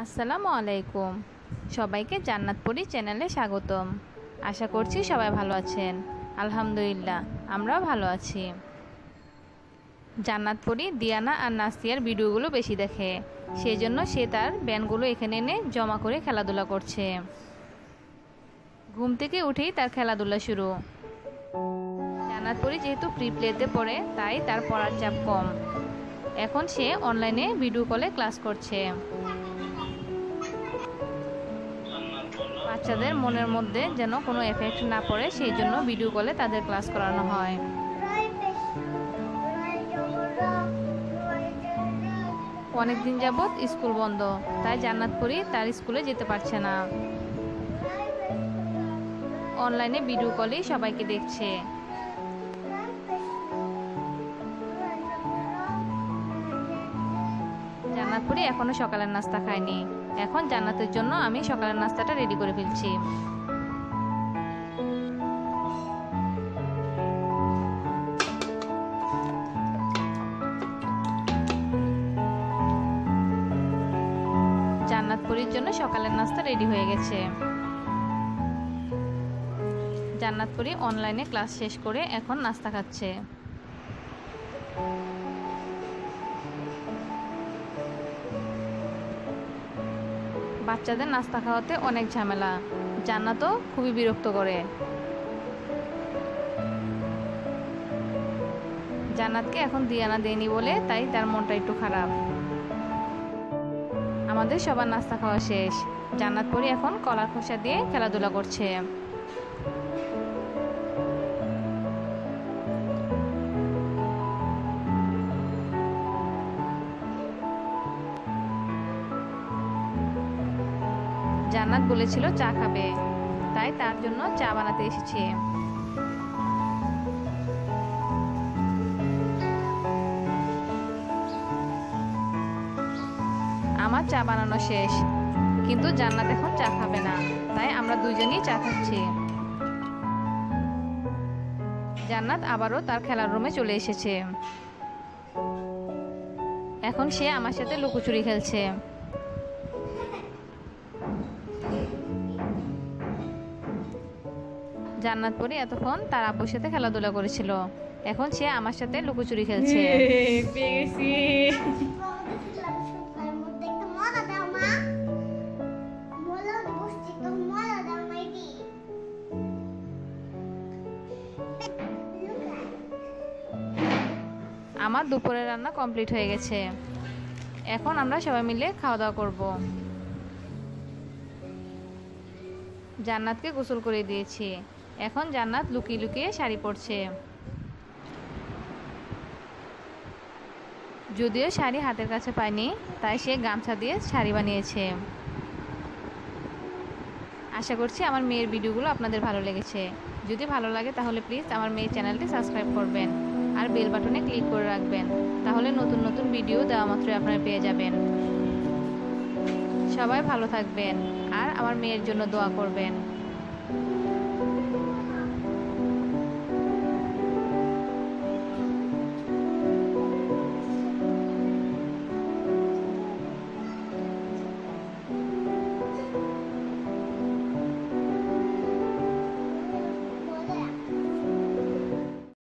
আসসালামু আলাইকুম। সবাইকে জান্নাত পরি চ্যানেলে স্বাগতম। আশা করছি সবাই ভালো আছেন। আলহামদুলিল্লাহ আমরাও ভালো আছি। জান্নাত পরি দিয়ানা আর নাসিয়ার ভিডিওগুলো বেশি দেখে, সেই জন্য সে তার ব্যান্ডগুলো এখানে এনে জমা করে খেলাধুলা করছে। ঘুম থেকে উঠেই তার খেলাধুলা শুরু। জান্নাত পরি যেহেতু প্রি প্লেতে পড়ে তাই তার পড়ার চাপ কম। এখন সে অনলাইনে ভিডিও কলে ক্লাস করছে। বাচ্চাদের মনের মধ্যে যেন কোনো এফেক্ট না পড়ে সেই জন্য ভিডিও কলে তাদের ক্লাস করানো হয়। অনেকদিন যাবৎ স্কুল বন্ধ, তাই জান্নাত পরি তার স্কুলে যেতে পারছে না। অনলাইনে ভিডিও কলেই সবাইকে দেখছে। জান্নাত পরি এখনো সকালের নাস্তা খায়নি। এখন জান্নাতের জন্য আমি সকালের নাস্তাটা রেডি করে ফেলছি। জান্নাত পরির জন্য সকালের নাস্তা রেডি হয়ে গেছে। জান্নাত পরি অনলাইনে ক্লাস শেষ করে এখন নাস্তা খাচ্ছে। বাচ্চাদের নাস্তা খাওয়াতে অনেক ঝামেলা, জান্নাতও খুবই বিরক্ত করে। জান্নাতকে এখন দিয়ানা দেয়নি বলে তাই তার মনটা একটু খারাপ। আমাদের সবার নাস্তা খাওয়া শেষ। জান্নাত পরি এখন কলার খোসা দিয়ে খেলাধুলা করছে। জান্নাত বলেছিল চা খাবে, তাই তার জন্য চা বানাতে এসেছি। আমার চা বানানো শেষ, কিন্তু জান্নাত এখন চা খাবে না, তাই আমরা দুজনেই চা খাচ্ছি। জান্নাত আবারও তার খেলার রুমে চলে এসেছে। এখন সে আমার সাথে লুকোচুরি খেলছে। জান্নাত পরি এতক্ষণ তার আব্বুর সাথে খেলাধুলা করেছিল, এখন সে আমার সাথে লুকোচুরি খেলছে। আমার দুপুরের রান্না কমপ্লিট হয়ে গেছে। এখন আমরা সবাই মিলে খাওয়া দাওয়া করব। জান্নাতকে গোসল করে দিয়েছি। এখন জান্নাত লুকিয়ে লুকিয়ে শাড়ি পরছে। যদিও শাড়ি হাতের কাছে পায়নি, তাই সে গামছা দিয়ে শাড়ি বানিয়েছে। আশা করছি আমার মেয়ের ভিডিওগুলো আপনাদের ভালো লেগেছে। যদি ভালো লাগে তাহলে প্লিজ আমার মেয়ের চ্যানেলটি সাবস্ক্রাইব করবেন আর বেল বাটনে ক্লিক করে রাখবেন, তাহলে নতুন নতুন ভিডিও দেওয়া মাত্রই আপনারা পেয়ে যাবেন। সবাই ভালো থাকবেন আর আমার মেয়ের জন্য দোয়া করবেন।